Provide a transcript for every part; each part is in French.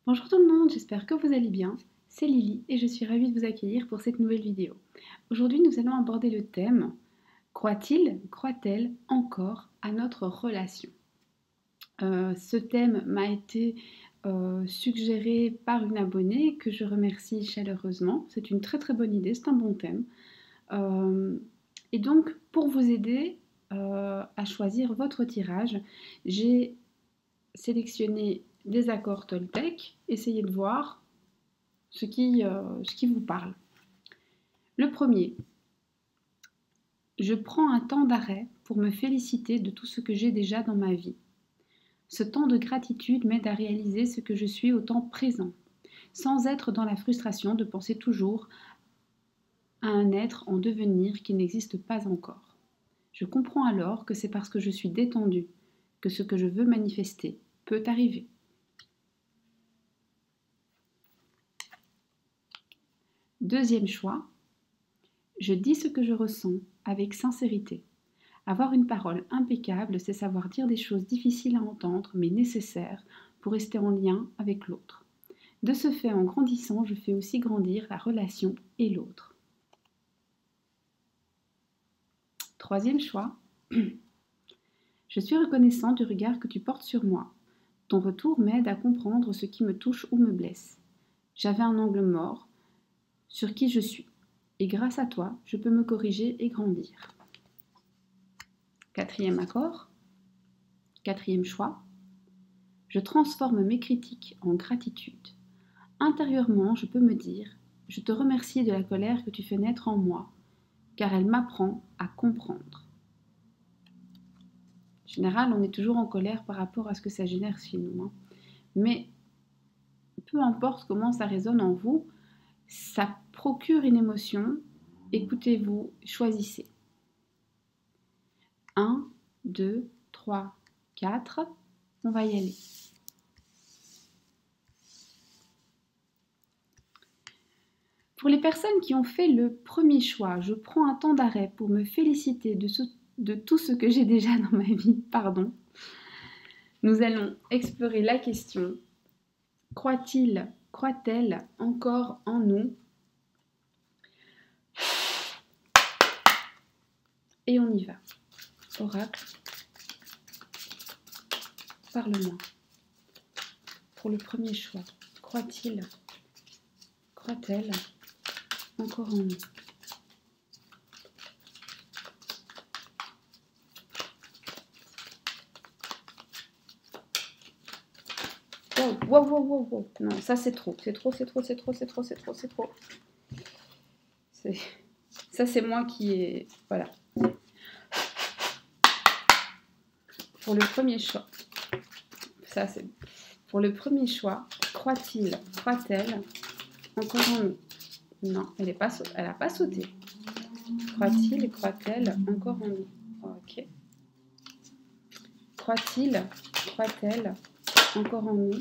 Bonjour tout le monde, j'espère que vous allez bien. C'est Lily et je suis ravie de vous accueillir pour cette nouvelle vidéo. Aujourd'hui, nous allons aborder le thème croit-il, croit-elle encore à notre relation? Ce thème m'a été suggéré par une abonnée que je remercie chaleureusement. C'est une très très bonne idée, c'est un bon thème. Et donc, pour vous aider à choisir votre tirage, j'ai sélectionné des accords Toltec. Essayez de voir ce qui vous parle. Le premier, je prends un temps d'arrêt pour me féliciter de tout ce que j'ai déjà dans ma vie. Ce temps de gratitude m'aide à réaliser ce que je suis au temps présent, sans être dans la frustration de penser toujours à un être en devenir qui n'existe pas encore. Je comprends alors que c'est parce que je suis détendue que ce que je veux manifester peut arriver. Deuxième choix, je dis ce que je ressens avec sincérité. Avoir une parole impeccable, c'est savoir dire des choses difficiles à entendre, mais nécessaires pour rester en lien avec l'autre. De ce fait, en grandissant, je fais aussi grandir la relation et l'autre. Troisième choix, je suis reconnaissant du regard que tu portes sur moi. Ton retour m'aide à comprendre ce qui me touche ou me blesse. J'avais un angle mort sur qui je suis. Et grâce à toi, je peux me corriger et grandir. Quatrième accord, quatrième choix, je transforme mes critiques en gratitude. Intérieurement, je peux me dire, je te remercie de la colère que tu fais naître en moi, car elle m'apprend à comprendre. En général, on est toujours en colère par rapport à ce que ça génère chez nous. Mais peu importe comment ça résonne en vous, ça procure une émotion. Écoutez-vous, choisissez. 1, 2, 3, 4. On va y aller. Pour les personnes qui ont fait le premier choix, je prends un temps d'arrêt pour me féliciter de tout ce que j'ai déjà dans ma vie. Nous allons explorer la question, croit-il, croit-elle encore en nous? Et on y va. Oracle, parle-moi. Pour le premier choix, croit-il, croit-elle encore en nous? Wow, wow, wow, wow. Non, ça c'est trop, c'est trop, c'est trop, c'est trop, c'est trop, c'est trop, c'est trop. Ça c'est moi qui est... Voilà. Pour le premier choix, ça c'est... Pour le premier choix, croit-il, croit-elle encore en nous? Non, elle n'a pas sauté. Croit-il, croit-elle encore en nous? Ok. Croit-il, croit-elle encore en nous?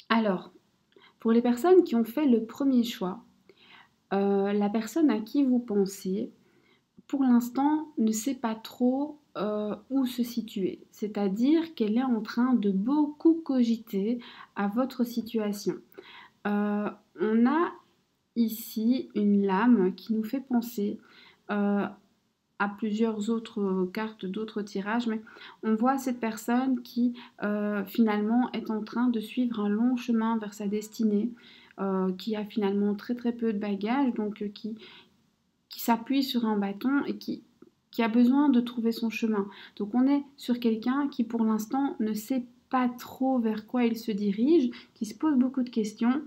Alors, pour les personnes qui ont fait le premier choix, la personne à qui vous pensez, pour l'instant, ne sait pas trop où se situer. C'est-à-dire qu'elle est en train de beaucoup cogiter à votre situation. On a ici une lame qui nous fait penser à plusieurs autres cartes, d'autres tirages, mais on voit cette personne qui finalement est en train de suivre un long chemin vers sa destinée, qui a finalement très très peu de bagages, donc qui s'appuie sur un bâton et qui a besoin de trouver son chemin. Donc on est sur quelqu'un qui pour l'instant ne sait pas trop vers quoi il se dirige, qui se pose beaucoup de questions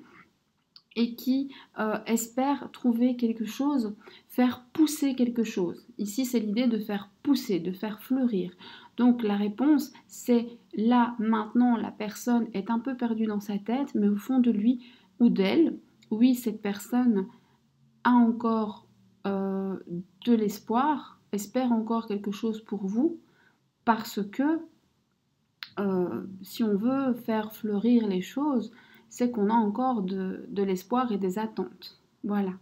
et qui espère trouver quelque chose, faire pousser quelque chose. Ici, c'est l'idée de faire pousser, de faire fleurir. Donc la réponse, c'est là, maintenant, la personne est un peu perdue dans sa tête, mais au fond de lui ou d'elle, oui, cette personne a encore de l'espoir, espère encore quelque chose pour vous, parce que si on veut faire fleurir les choses, c'est qu'on a encore de l'espoir et des attentes. Voilà.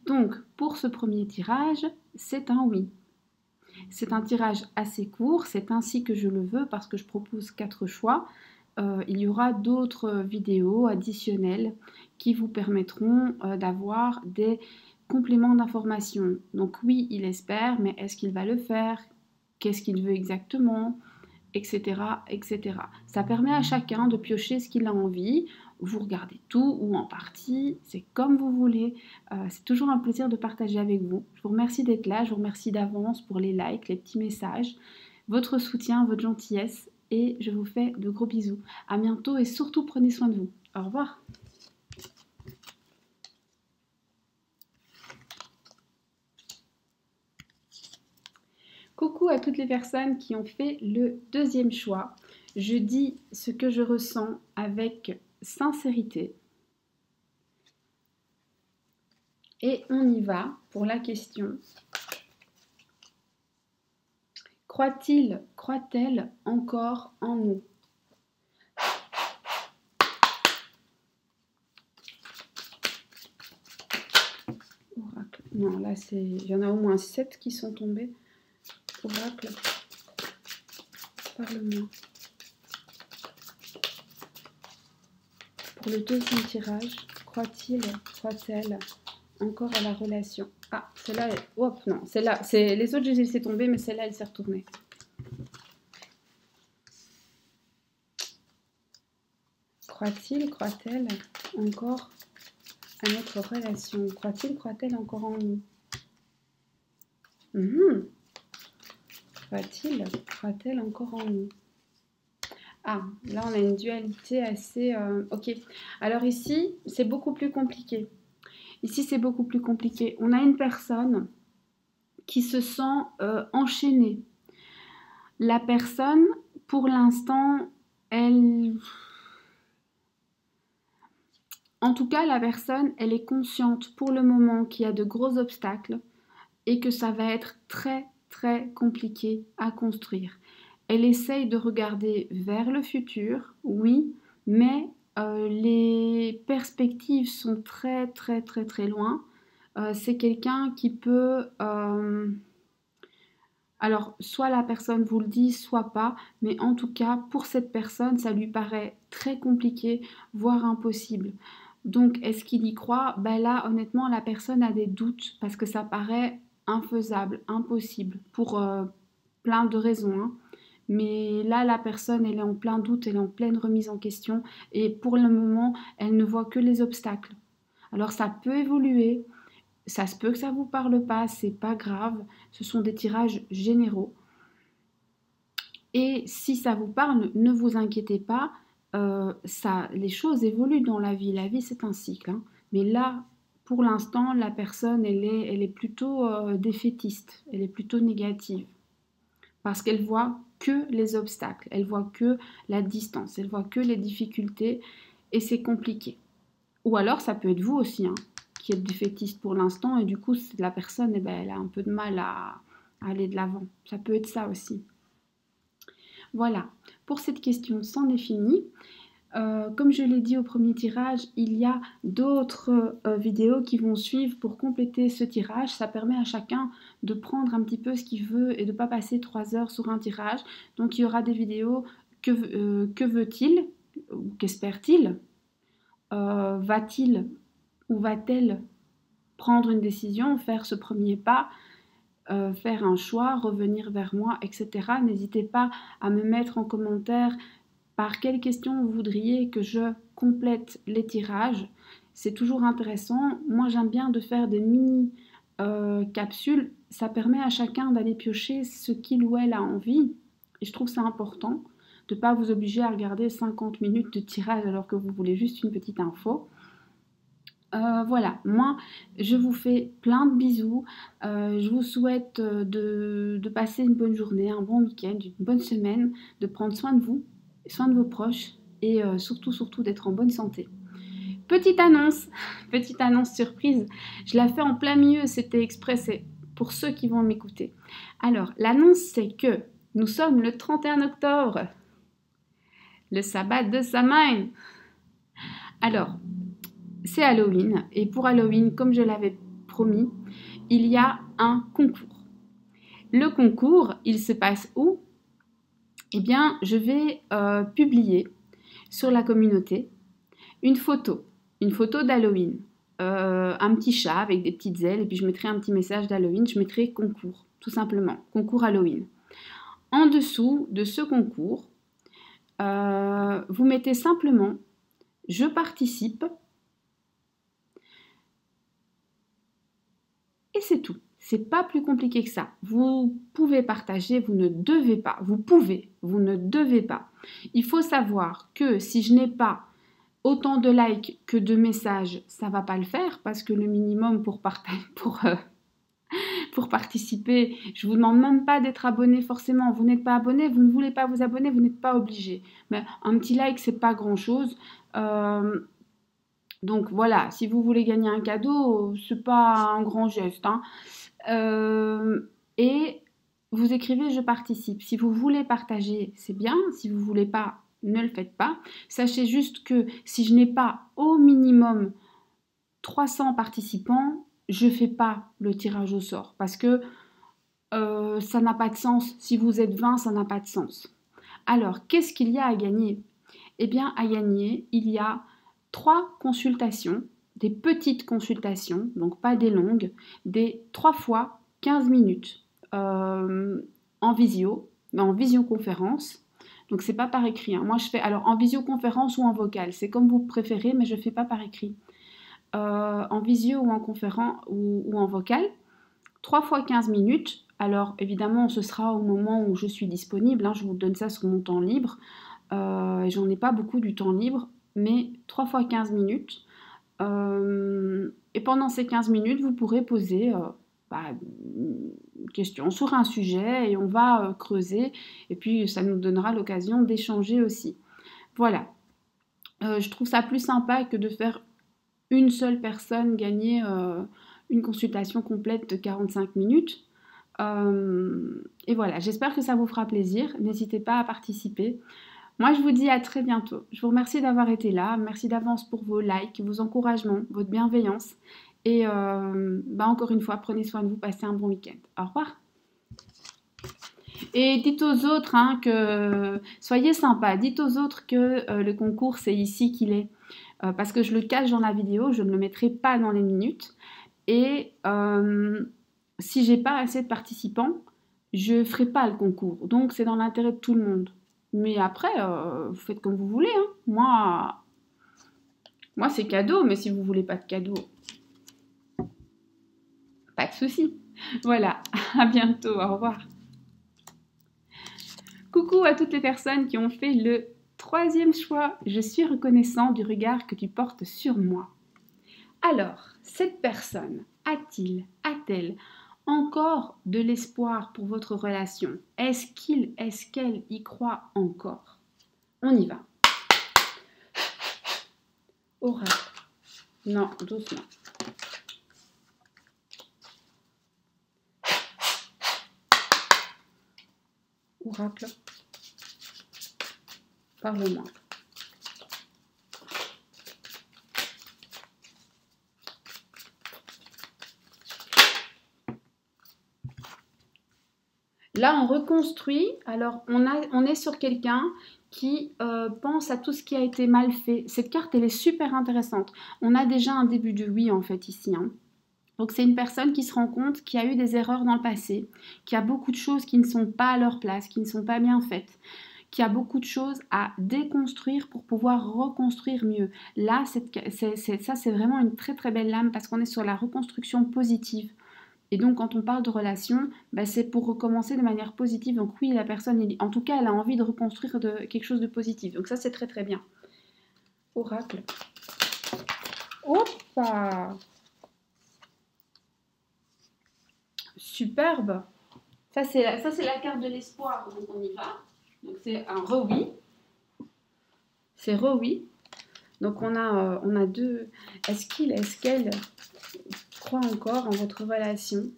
Donc, pour ce premier tirage, c'est un oui. C'est un tirage assez court, c'est ainsi que je le veux parce que je propose 4 choix. Il y aura d'autres vidéos additionnelles qui vous permettront d'avoir des compléments d'information. Donc oui, il espère, mais est-ce qu'il va le faire? Qu'est-ce qu'il veut exactement? Etc., etc. Ça permet à chacun de piocher ce qu'il a envie. Vous regardez tout ou en partie, c'est comme vous voulez. C'est toujours un plaisir de partager avec vous. Je vous remercie d'être là, je vous remercie d'avance pour les likes, les petits messages, votre soutien, votre gentillesse et je vous fais de gros bisous. À bientôt et surtout prenez soin de vous. Au revoir. Coucou à toutes les personnes qui ont fait le deuxième choix. Je dis ce que je ressens avec sincérité. Et on y va pour la question. Croit-il, croit-elle encore en nous? Oracle. Non, là, il y en a au moins 7 qui sont tombés. Oracle, parle-moi. Pour le deuxième tirage, croit-il, croit-elle encore à la relation? Ah, celle-là, hop, non, celle-là, les autres, je les ai laissées tomber, mais celle-là, elle s'est retournée. Croit-il, croit-elle encore à notre relation? Croit-il, croit-elle encore en nous? Croit-il, croit-elle encore en nous? Ah, là, on a une dualité assez... ok, alors ici, c'est beaucoup plus compliqué. Ici, c'est beaucoup plus compliqué. On a une personne qui se sent enchaînée. La personne, pour l'instant, elle... En tout cas, la personne, elle est consciente pour le moment qu'il y a de gros obstacles et que ça va être très, très compliqué à construire. Elle essaye de regarder vers le futur, oui, mais les perspectives sont très, très, très, très loin. C'est quelqu'un qui peut... alors, soit la personne vous le dit, soit pas, mais en tout cas, pour cette personne, ça lui paraît très compliqué, voire impossible. Donc, est-ce qu'il y croit? Ben là, honnêtement, la personne a des doutes parce que ça paraît infaisable, impossible, pour plein de raisons, hein. Mais là, la personne, elle est en plein doute, elle est en pleine remise en question et pour le moment, elle ne voit que les obstacles. Alors, ça peut évoluer, ça se peut que ça ne vous parle pas, c'est pas grave, ce sont des tirages généraux. Et si ça vous parle, ne vous inquiétez pas, les choses évoluent dans la vie c'est un cycle, hein. Mais là, pour l'instant, la personne, elle est plutôt défaitiste, elle est plutôt négative. Parce qu'elle voit que les obstacles, elle voit que la distance, elle voit que les difficultés et c'est compliqué. Ou alors ça peut être vous aussi, hein, qui êtes défaitiste pour l'instant et du coup la personne, eh ben, elle a un peu de mal à aller de l'avant. Ça peut être ça aussi. Voilà, pour cette question, c'en est fini. Comme je l'ai dit au premier tirage, il y a d'autres vidéos qui vont suivre pour compléter ce tirage. Ça permet à chacun de prendre un petit peu ce qu'il veut et de ne pas passer 3 heures sur un tirage. Donc il y aura des vidéos que veut-il ou qu'espère-t-il, va-t-il ou va-t-elle prendre une décision, faire ce premier pas, faire un choix, revenir vers moi, etc. N'hésitez pas à me mettre en commentaire par quelle question vous voudriez que je complète les tirages. C'est toujours intéressant. Moi, j'aime bien de faire des mini capsules. Ça permet à chacun d'aller piocher ce qu'il ou elle a envie. Et je trouve ça important de ne pas vous obliger à regarder 50 minutes de tirage alors que vous voulez juste une petite info. Voilà, moi je vous fais plein de bisous, je vous souhaite de passer une bonne journée, un bon week-end, une bonne semaine, de prendre soin de vous, soin de vos proches et surtout d'être en bonne santé. Petite annonce surprise, je la fais en plein milieu, c'était exprès, c'est pour ceux qui vont m'écouter. Alors l'annonce c'est que nous sommes le 31 octobre, le sabbat de Samhain. Alors, c'est Halloween et pour Halloween, comme je l'avais promis, il y a un concours. Le concours, il se passe où? Eh bien, je vais publier sur la communauté une photo d'Halloween. Un petit chat avec des petites ailes et puis je mettrai un petit message d'Halloween, je mettrai concours, tout simplement, concours Halloween. En dessous de ce concours, vous mettez simplement je participe et c'est tout. C'est pas plus compliqué que ça. Vous pouvez partager, vous ne devez pas. Vous pouvez, vous ne devez pas. Il faut savoir que si je n'ai pas autant de likes que de messages, ça va pas le faire parce que le minimum pour participer, je vous demande même pas d'être abonné forcément. Vous n'êtes pas abonné, vous ne voulez pas vous abonner, vous n'êtes pas obligé. Mais un petit like, c'est pas grand chose. Donc voilà, si vous voulez gagner un cadeau, c'est pas un grand geste, hein. Et vous écrivez je participe. Si vous voulez partager, c'est bien. Si vous voulez pas, ne le faites pas. Sachez juste que si je n'ai pas au minimum 300 participants, je ne fais pas le tirage au sort parce que ça n'a pas de sens. Si vous êtes 20, ça n'a pas de sens. Alors, qu'est-ce qu'il y a à gagner? Eh bien, à gagner, il y a 3 consultations, des petites consultations, donc pas des longues, des 3 fois 15 minutes en visio, en visioconférence. Donc, c'est pas par écrit, hein. Moi, je fais alors en visioconférence ou en vocal. C'est comme vous préférez, mais je ne fais pas par écrit. En visio ou en conférence ou en vocal. 3 fois 15 minutes. Alors, évidemment, ce sera au moment où je suis disponible, hein. Je vous donne ça sur mon temps libre. J'en ai pas beaucoup du temps libre, mais 3 fois 15 minutes. Et pendant ces 15 minutes, vous pourrez poser une question sur un sujet et on va creuser. Et puis, ça nous donnera l'occasion d'échanger aussi. Voilà. Je trouve ça plus sympa que de faire une seule personne gagner une consultation complète de 45 minutes. Et voilà, j'espère que ça vous fera plaisir. N'hésitez pas à participer. Moi, je vous dis à très bientôt. Je vous remercie d'avoir été là. Merci d'avance pour vos likes, vos encouragements, votre bienveillance. Et encore une fois, prenez soin de vous, passez un bon week-end. Au revoir. Et dites aux autres que soyez sympas. Dites aux autres que le concours, c'est ici qu'il est. Parce que je le cache dans la vidéo, je ne le mettrai pas dans les minutes. Et si j'ai pas assez de participants, je ferai pas le concours. Donc, c'est dans l'intérêt de tout le monde. Mais après, vous faites comme vous voulez, hein. Moi c'est cadeau, mais si vous voulez pas de cadeau, pas de souci. Voilà, à bientôt, au revoir. Coucou à toutes les personnes qui ont fait le 3e choix. Je suis reconnaissant du regard que tu portes sur moi. Alors, cette personne a-t-elle encore de l'espoir pour votre relation? Est-ce qu'elle y croit encore? On y va. Oracle. Non, doucement. Oracle. Parle-moi. Là, on reconstruit. Alors, on est sur quelqu'un qui pense à tout ce qui a été mal fait. Cette carte, elle est super intéressante. On a déjà un début de oui, en fait, ici, hein. Donc, c'est une personne qui se rend compte qu'il y a eu des erreurs dans le passé, qu'il y a beaucoup de choses qui ne sont pas à leur place, qui ne sont pas bien faites, qu'il y a beaucoup de choses à déconstruire pour pouvoir reconstruire mieux. Là, ça, c'est vraiment une très très belle lame parce qu'on est sur la reconstruction positive. Et donc, quand on parle de relation, c'est pour recommencer de manière positive. Donc oui, la personne, en tout cas, elle a envie de reconstruire quelque chose de positif. Donc ça, c'est très très bien. Oracle. Hoppa! Superbe! Ça, c'est la carte de l'espoir. Donc on y va. Donc c'est un re-oui. C'est re-oui. Donc on a deux. Est-ce qu'elle croit encore en votre relation?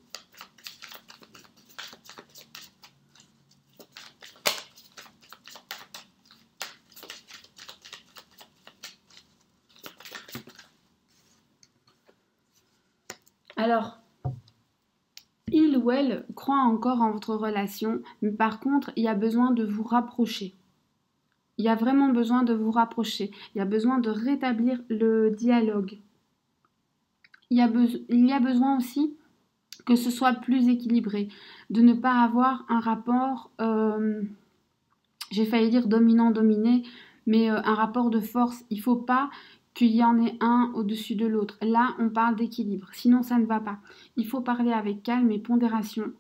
Alors, il ou elle croit encore en votre relation, mais par contre, il y a besoin de vous rapprocher. Il y a vraiment besoin de vous rapprocher. Il y a besoin de rétablir le dialogue. Il y a besoin aussi que ce soit plus équilibré, de ne pas avoir un rapport, j'ai failli dire dominant-dominé, mais un rapport de force. Il ne faut pas qu'il y en ait un au-dessus de l'autre. Là, on parle d'équilibre, sinon ça ne va pas. Il faut parler avec calme et pondération.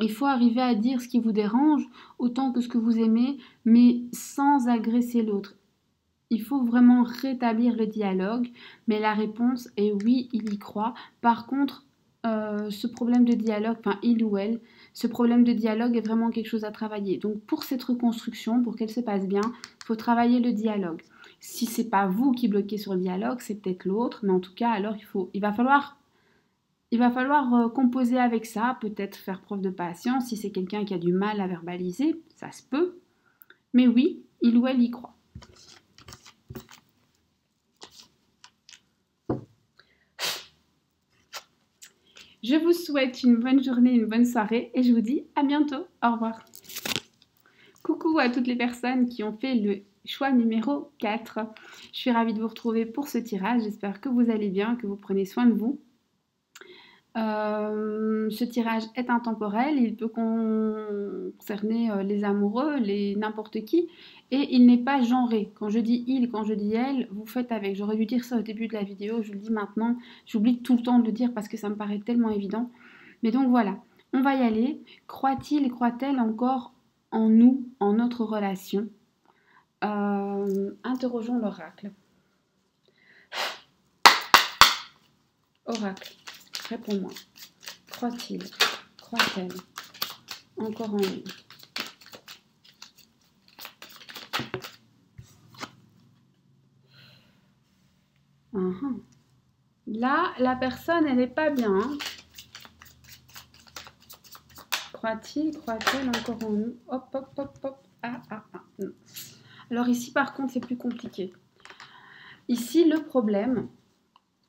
Il faut arriver à dire ce qui vous dérange autant que ce que vous aimez, mais sans agresser l'autre. Il faut vraiment rétablir le dialogue, mais la réponse est oui, il y croit. Par contre, ce problème de dialogue, enfin il ou elle, ce problème de dialogue est vraiment quelque chose à travailler. Donc pour cette reconstruction, pour qu'elle se passe bien, il faut travailler le dialogue. Si c'est pas vous qui bloquez sur le dialogue, c'est peut-être l'autre, mais en tout cas, alors il va falloir composer avec ça, peut-être faire preuve de patience. Si c'est quelqu'un qui a du mal à verbaliser, ça se peut. Mais oui, il ou elle y croit. Je vous souhaite une bonne journée, une bonne soirée et je vous dis à bientôt. Au revoir. Coucou à toutes les personnes qui ont fait le choix numéro 4. Je suis ravie de vous retrouver pour ce tirage. J'espère que vous allez bien, que vous prenez soin de vous. Ce tirage est intemporel, il peut concerner les amoureux, n'importe qui, et il n'est pas genré. Quand je dis il, quand je dis elle, vous faites avec. J'aurais dû dire ça au début de la vidéo, je le dis maintenant, j'oublie tout le temps de le dire parce que ça me paraît tellement évident. Mais donc voilà, on va y aller. Croit-il, croit-elle encore en nous, en notre relation? Interrogeons l'oracle. Oracle. Réponds-moi. Croit-il, croit-elle encore en nous? Là, la personne, elle n'est pas bien. Hein. Croit-il, croit-elle encore en nous? Hop, hop, hop, hop. Ah. Non. Alors ici, par contre, c'est plus compliqué. Ici, le problème...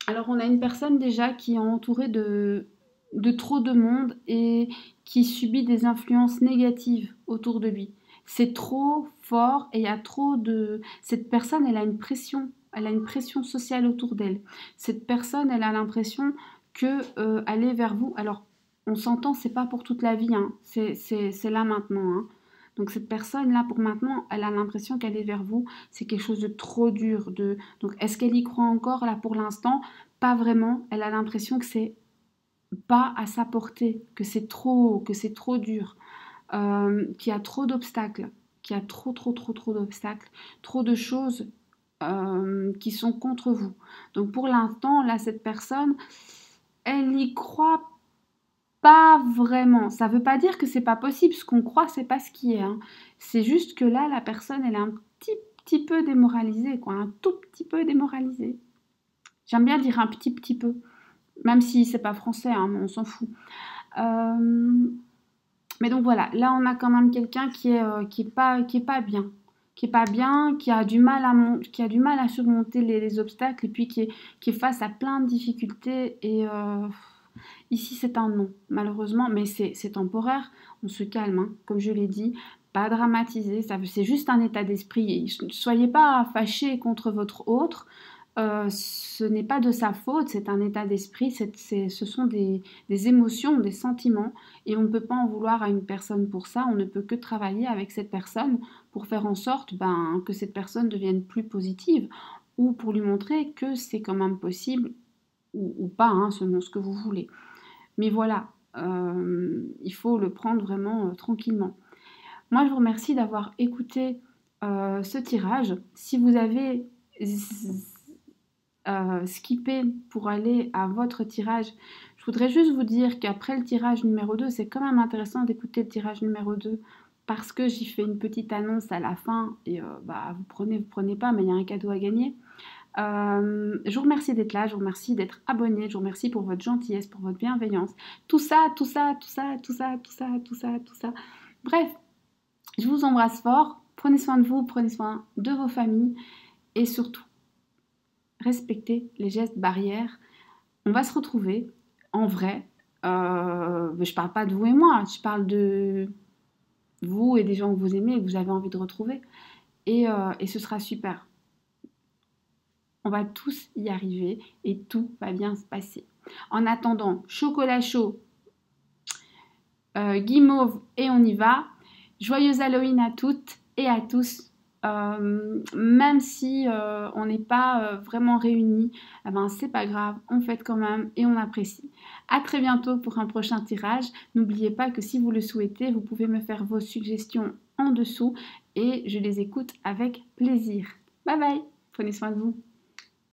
Alors, on a une personne déjà qui est entourée de trop de monde et qui subit des influences négatives autour de lui. C'est trop fort et il y a trop de... Cette personne, elle a une pression sociale autour d'elle. Cette personne, elle a l'impression que aller vers vous... Alors, on s'entend, c'est pas pour toute la vie, hein. C'est là maintenant, hein. Donc cette personne-là, pour maintenant, elle a l'impression qu'elle est vers vous. C'est quelque chose de trop dur. Donc est-ce qu'elle y croit encore là pour l'instant? Pas vraiment. Elle a l'impression que c'est pas à sa portée, que c'est trop dur, qu'il y a trop d'obstacles, qu'il y a trop d'obstacles, trop de choses qui sont contre vous. Donc pour l'instant, là, cette personne, elle n'y croit pas vraiment. Ça veut pas dire que c'est pas possible. Ce qu'on croit, c'est pas ce qui est. Hein. C'est juste que là, la personne, elle est un petit peu démoralisée, quoi. Un tout petit peu démoralisée. J'aime bien dire un petit peu. Même si c'est pas français, hein, on s'en fout. Mais donc voilà, là on a quand même quelqu'un qui est pas bien. Qui est pas bien, qui a du mal à surmonter les obstacles et puis qui est face à plein de difficultés et... Ici, c'est un non, malheureusement, mais c'est temporaire. On se calme, hein, comme je l'ai dit. Pas dramatiser, c'est juste un état d'esprit. Ne soyez pas fâchés contre votre autre. Ce n'est pas de sa faute, c'est un état d'esprit. Ce sont des émotions, des sentiments. Et on ne peut pas en vouloir à une personne pour ça. On ne peut que travailler avec cette personne pour faire en sorte que cette personne devienne plus positive ou pour lui montrer que c'est quand même possible ou pas, hein, selon ce que vous voulez. Mais voilà, il faut le prendre vraiment tranquillement. Moi, je vous remercie d'avoir écouté ce tirage. Si vous avez skippé pour aller à votre tirage, je voudrais juste vous dire qu'après le tirage numéro 2, c'est quand même intéressant d'écouter le tirage numéro 2 parce que j'y fais une petite annonce à la fin et vous prenez pas, mais il y a un cadeau à gagner. Je vous remercie d'être là, je vous remercie d'être abonné, je vous remercie pour votre gentillesse, pour votre bienveillance. Tout ça. Bref, je vous embrasse fort. Prenez soin de vous, prenez soin de vos familles et surtout, respectez les gestes barrières. On va se retrouver en vrai. Je parle pas de vous et moi, je parle de vous et des gens que vous aimez et que vous avez envie de retrouver. Et ce sera super. On va tous y arriver et tout va bien se passer. En attendant, chocolat chaud, guimauve et on y va. Joyeux Halloween à toutes et à tous. Même si on n'est pas vraiment réunis, eh ben, c'est pas grave, on fête quand même et on apprécie. À très bientôt pour un prochain tirage. N'oubliez pas que si vous le souhaitez, vous pouvez me faire vos suggestions en dessous et je les écoute avec plaisir. Bye bye, prenez soin de vous.